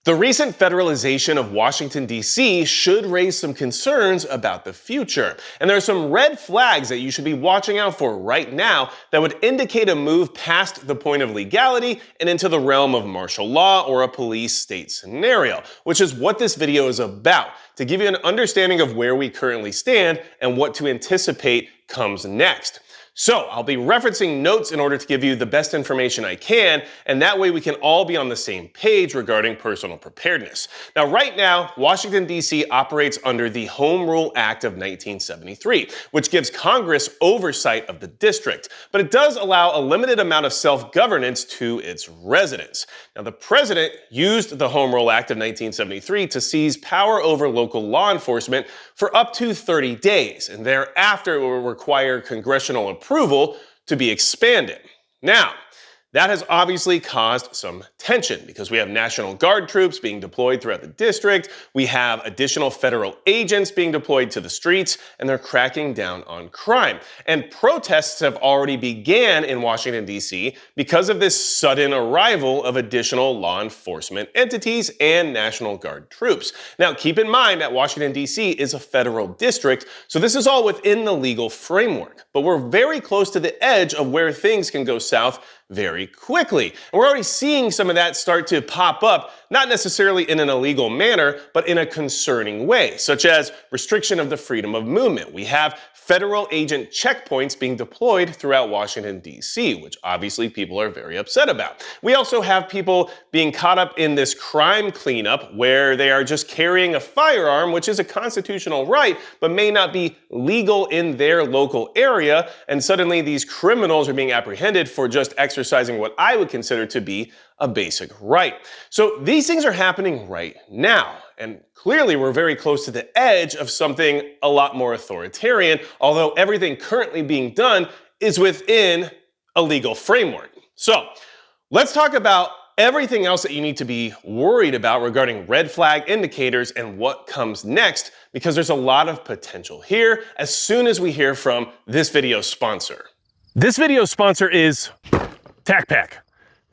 The recent federalization of Washington, D.C. should raise some concerns about the future. And there are some red flags that you should be watching out for right now that would indicate a move past the point of legality and into the realm of martial law or a police state scenario, which is what this video is about, to give you an understanding of where we currently stand and what to anticipate comes next. So I'll be referencing notes in order to give you the best information I can, and that way we can all be on the same page regarding personal preparedness. Now, right now, Washington, D.C. operates under the Home Rule Act of 1973, which gives Congress oversight of the district, but it does allow a limited amount of self-governance to its residents. Now, the president used the Home Rule Act of 1973 to seize power over local law enforcement for up to 30 days, and thereafter it will require congressional approval to be expanded. Now, that has obviously caused some tension because we have National Guard troops being deployed throughout the district, we have additional federal agents being deployed to the streets, and they're cracking down on crime. And protests have already began in Washington, D.C. because of this sudden arrival of additional law enforcement entities and National Guard troops. Now, keep in mind that Washington, D.C. is a federal district, so this is all within the legal framework. But we're very close to the edge of where things can go south very quickly. And we're already seeing some of that start to pop up, not necessarily in an illegal manner, but in a concerning way, such as restriction of the freedom of movement. We have federal agent checkpoints being deployed throughout Washington, D.C., which obviously people are very upset about. We also have people being caught up in this crime cleanup where they are just carrying a firearm, which is a constitutional right, but may not be legal in their local area. And suddenly these criminals are being apprehended for just exercising what I would consider to be a basic right. So these things are happening right now. And clearly we're very close to the edge of something a lot more authoritarian, although everything currently being done is within a legal framework. So let's talk about everything else that you need to be worried about regarding red flag indicators and what comes next, because there's a lot of potential here as soon as we hear from this video's sponsor. This video's sponsor is TacPack.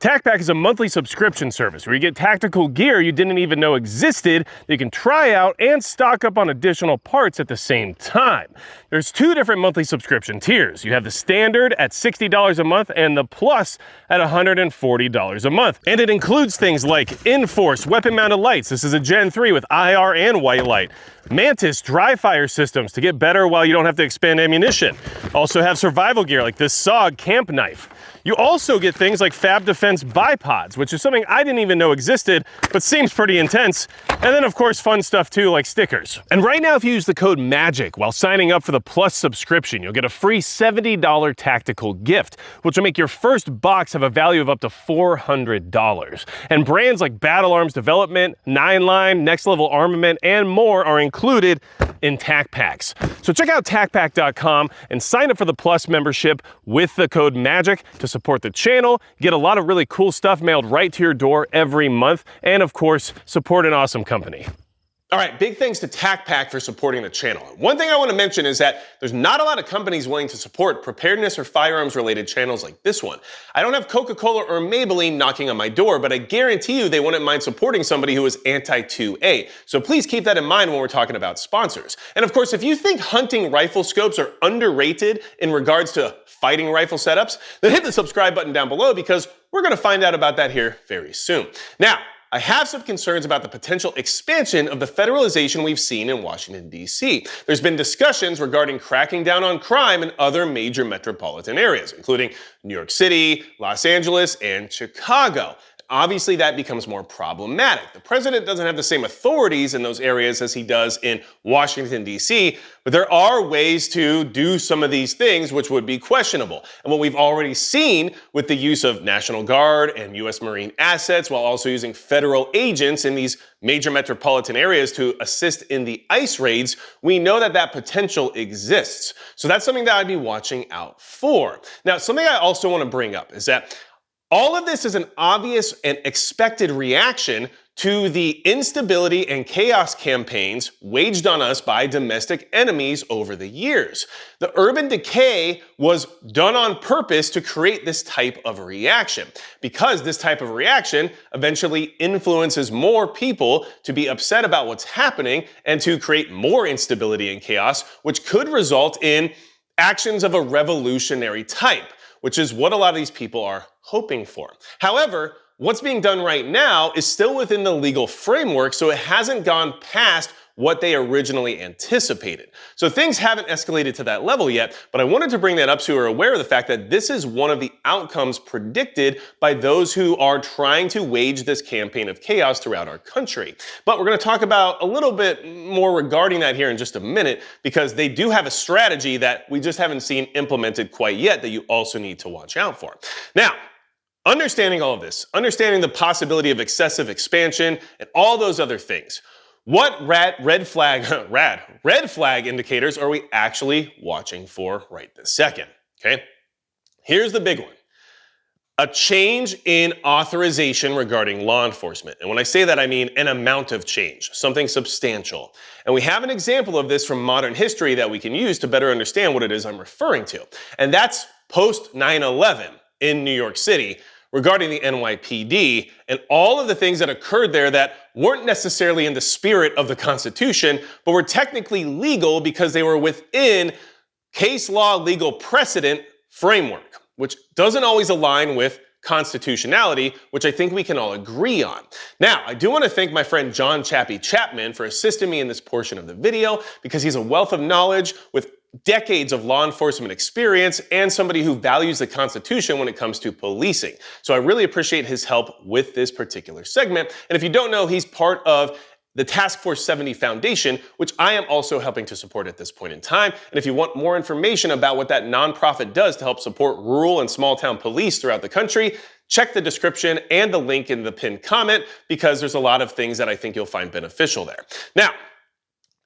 TacPack is a monthly subscription service where you get tactical gear you didn't even know existed that you can try out and stock up on additional parts at the same time. There's two different monthly subscription tiers. You have the standard at $60 a month and the plus at $140 a month. And it includes things like Enforce weapon-mounted lights. This is a Gen 3 with IR and white light. Mantis dry fire systems to get better while you don't have to expend ammunition. Also have survival gear like this SOG camp knife. You also get things like Fab Defense bipods, which is something I didn't even know existed, but seems pretty intense. And then of course fun stuff too, like stickers. And right now if you use the code MAGIC while signing up for the Plus subscription, you'll get a free $70 tactical gift, which will make your first box have a value of up to $400. And brands like Battle Arms Development, 9line, Next Level Armament, and more are included in TacPacks. So check out TacPack.com and sign up for the Plus membership with the code MAGIC to support the channel, get a lot of really cool stuff mailed right to your door every month, and of course, support an awesome company. All right, big thanks to TacPack for supporting the channel. One thing I want to mention is that there's not a lot of companies willing to support preparedness or firearms related channels like this one. I don't have Coca-Cola or Maybelline knocking on my door, but I guarantee you they wouldn't mind supporting somebody who is anti-2A. So please keep that in mind when we're talking about sponsors. And of course, if you think hunting rifle scopes are underrated in regards to fighting rifle setups, then hit the subscribe button down below because we're going to find out about that here very soon. Now, I have some concerns about the potential expansion of the federalization we've seen in Washington, D.C. There's been discussions regarding cracking down on crime in other major metropolitan areas, including New York City, Los Angeles, and Chicago. Obviously, that becomes more problematic. The president doesn't have the same authorities in those areas as he does in Washington, D.C., but there are ways to do some of these things which would be questionable. And what we've already seen with the use of National Guard and U.S. Marine assets while also using federal agents in these major metropolitan areas to assist in the ICE raids, we know that that potential exists. So that's something that I'd be watching out for. Now, something I also want to bring up is that all of this is an obvious and expected reaction to the instability and chaos campaigns waged on us by domestic enemies over the years. The urban decay was done on purpose to create this type of reaction, because this type of reaction eventually influences more people to be upset about what's happening and to create more instability and chaos, which could result in actions of a revolutionary type, which is what a lot of these people are hoping for. However, what's being done right now is still within the legal framework, so it hasn't gone past what they originally anticipated. So things haven't escalated to that level yet, but I wanted to bring that up so you're aware of the fact that this is one of the outcomes predicted by those who are trying to wage this campaign of chaos throughout our country. But we're going to talk about a little bit more regarding that here in just a minute, because they do have a strategy that we just haven't seen implemented quite yet that you also need to watch out for. Now, understanding all of this, understanding the possibility of excessive expansion and all those other things, what red flag indicators are we actually watching for right this second? Okay, here's the big one. A change in authorization regarding law enforcement. And when I say that, I mean an amount of change, something substantial. And we have an example of this from modern history that we can use to better understand what it is I'm referring to. And that's post 9/11 in New York City, regarding the NYPD and all of the things that occurred there that weren't necessarily in the spirit of the Constitution, but were technically legal because they were within case law legal precedent framework, which doesn't always align with constitutionality, which I think we can all agree on. Now, I do want to thank my friend John Chappie Chapman for assisting me in this portion of the video, because he's a wealth of knowledge with decades of law enforcement experience and somebody who values the Constitution when it comes to policing. So I really appreciate his help with this particular segment. And if you don't know, he's part of the Task Force 70 Foundation, which I am also helping to support at this point in time. And if you want more information about what that nonprofit does to help support rural and small town police throughout the country, check the description and the link in the pinned comment, because there's a lot of things that I think you'll find beneficial there. Now,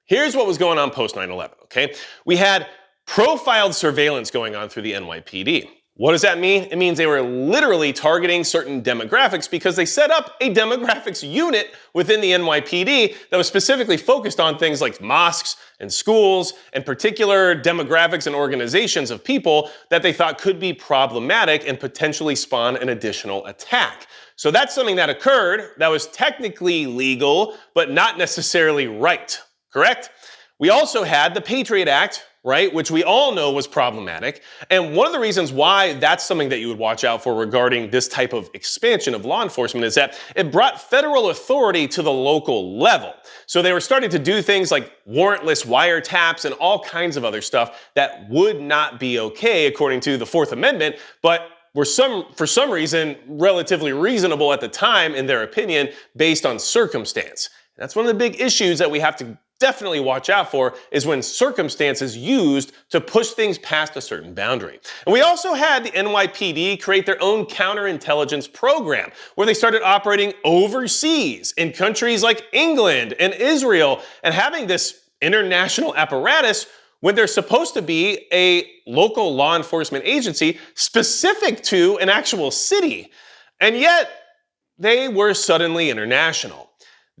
here's what was going on post 9/11, okay? We had profiled surveillance going on through the NYPD. What does that mean? It means they were literally targeting certain demographics because they set up a demographics unit within the NYPD that was specifically focused on things like mosques and schools and particular demographics and organizations of people that they thought could be problematic and potentially spawn an additional attack. So that's something that occurred that was technically legal, but not necessarily right. Correct? We also had the Patriot Act, right, which we all know was problematic. And one of the reasons why that's something that you would watch out for regarding this type of expansion of law enforcement is that it brought federal authority to the local level. So they were starting to do things like warrantless wiretaps and all kinds of other stuff that would not be okay according to the Fourth Amendment, but were for some reason relatively reasonable at the time in their opinion based on circumstance. That's one of the big issues that we have to definitely watch out for, is when circumstance is used to push things past a certain boundary. And we also had the NYPD create their own counterintelligence program, where they started operating overseas in countries like England and Israel, and having this international apparatus when there's supposed to be a local law enforcement agency specific to an actual city. And yet, they were suddenly international.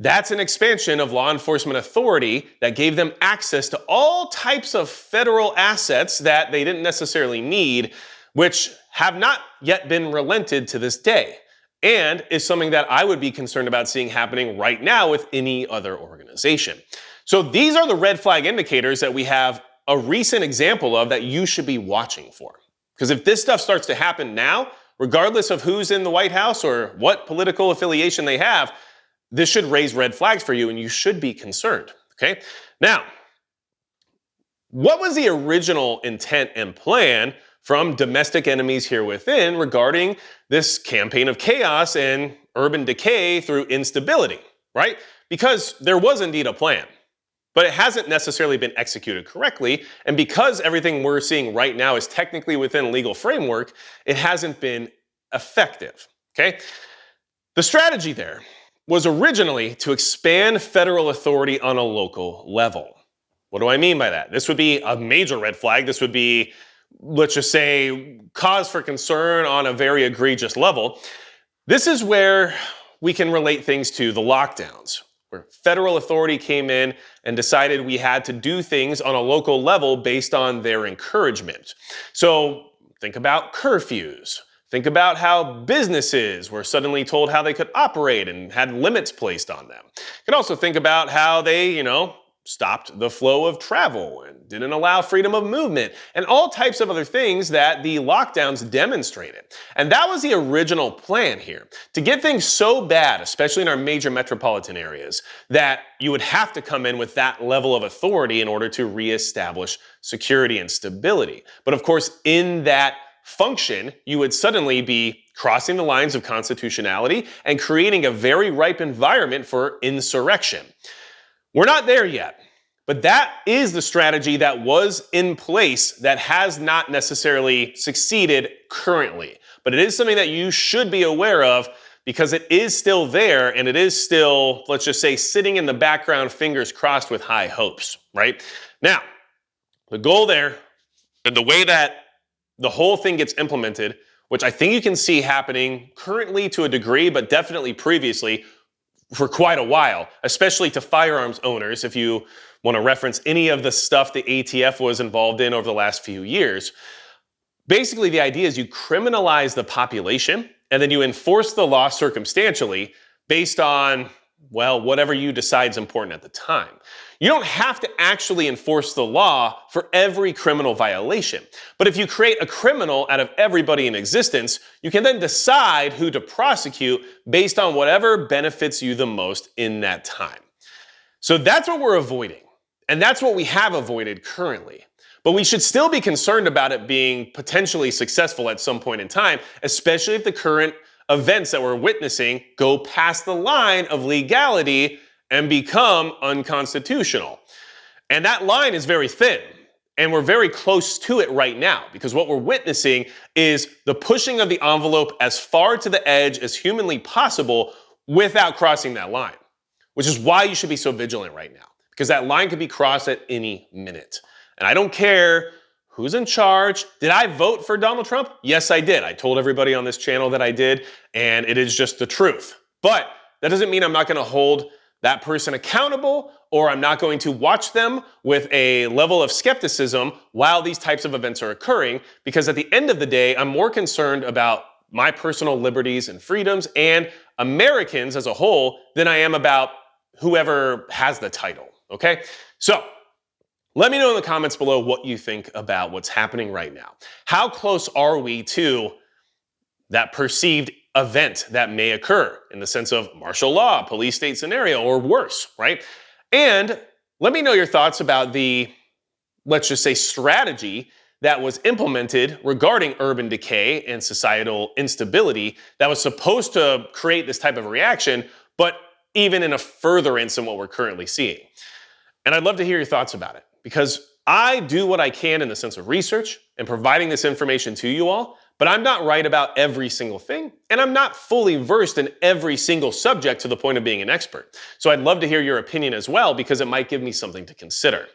That's an expansion of law enforcement authority that gave them access to all types of federal assets that they didn't necessarily need, which have not yet been relented to this day, and is something that I would be concerned about seeing happening right now with any other organization. So these are the red flag indicators that we have a recent example of that you should be watching for. Because if this stuff starts to happen now, regardless of who's in the White House or what political affiliation they have, this should raise red flags for you and you should be concerned, okay? Now, what was the original intent and plan from domestic enemies here within regarding this campaign of chaos and urban decay through instability, right? Because there was indeed a plan, but it hasn't necessarily been executed correctly, and because everything we're seeing right now is technically within legal framework, it hasn't been effective, okay? The strategy there was originally to expand federal authority on a local level. What do I mean by that? This would be a major red flag. This would be, let's just say, cause for concern on a very egregious level. This is where we can relate things to the lockdowns, where federal authority came in and decided we had to do things on a local level based on their encouragement. So think about curfews. Think about how businesses were suddenly told how they could operate and had limits placed on them. You can also think about how they, stopped the flow of travel and didn't allow freedom of movement and all types of other things that the lockdowns demonstrated. And that was the original plan here, to get things so bad, especially in our major metropolitan areas, that you would have to come in with that level of authority in order to reestablish security and stability. But of course, in that function, you would suddenly be crossing the lines of constitutionality and creating a very ripe environment for insurrection. We're not there yet, but that is the strategy that was in place that has not necessarily succeeded currently. But it is something that you should be aware of because it is still there and it is still, let's just say, sitting in the background, fingers crossed with high hopes, right? Now, the goal there and the way that the whole thing gets implemented, which I think you can see happening currently to a degree, but definitely previously, for quite a while, especially to firearms owners, if you want to reference any of the stuff the ATF was involved in over the last few years. Basically, the idea is you criminalize the population and then you enforce the law circumstantially based on, well, whatever you decide is important at the time. You don't have to actually enforce the law for every criminal violation. But if you create a criminal out of everybody in existence, you can then decide who to prosecute based on whatever benefits you the most in that time. So that's what we're avoiding. And that's what we have avoided currently. But we should still be concerned about it being potentially successful at some point in time, especially if the current events that we're witnessing go past the line of legality and become unconstitutional. And that line is very thin, and we're very close to it right now, because what we're witnessing is the pushing of the envelope as far to the edge as humanly possible without crossing that line, which is why you should be so vigilant right now, because that line could be crossed at any minute. And I don't care who's in charge. Did I vote for Donald Trump? Yes, I did. I told everybody on this channel that I did, and it is just the truth. But that doesn't mean I'm not going to hold that person accountable, or I'm not going to watch them with a level of skepticism while these types of events are occurring, because at the end of the day, I'm more concerned about my personal liberties and freedoms and Americans as a whole than I am about whoever has the title, okay? So let me know in the comments below what you think about what's happening right now. How close are we to that perceived event that may occur in the sense of martial law, police state scenario, or worse, right? And let me know your thoughts about the, let's just say, strategy that was implemented regarding urban decay and societal instability that was supposed to create this type of reaction, but even in a furtherance in what we're currently seeing. And I'd love to hear your thoughts about it, because I do what I can in the sense of research and providing this information to you all, but I'm not right about every single thing, and I'm not fully versed in every single subject to the point of being an expert. So I'd love to hear your opinion as well, because it might give me something to consider.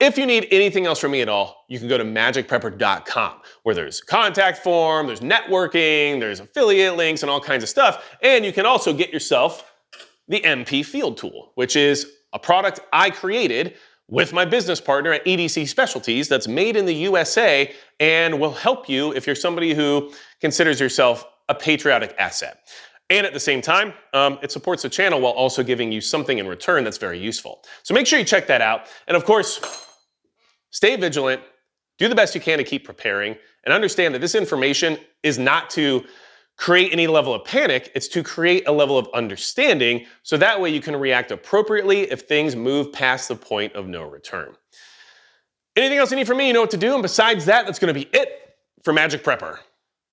If you need anything else from me at all, you can go to magicprepper.com, where there's a contact form, there's networking, there's affiliate links, and all kinds of stuff. And you can also get yourself the MP Field Tool, which is a product I created with my business partner at EDC Specialties that's made in the USA and will help you if you're somebody who considers yourself a patriotic asset. And at the same time, it supports the channel while also giving you something in return that's very useful. So make sure you check that out. And of course, stay vigilant, do the best you can to keep preparing, and understand that this information is not to create any level of panic, it's to create a level of understanding, so that way you can react appropriately if things move past the point of no return. Anything else you need from me, you know what to do, and besides that, that's going to be it for Magic Prepper.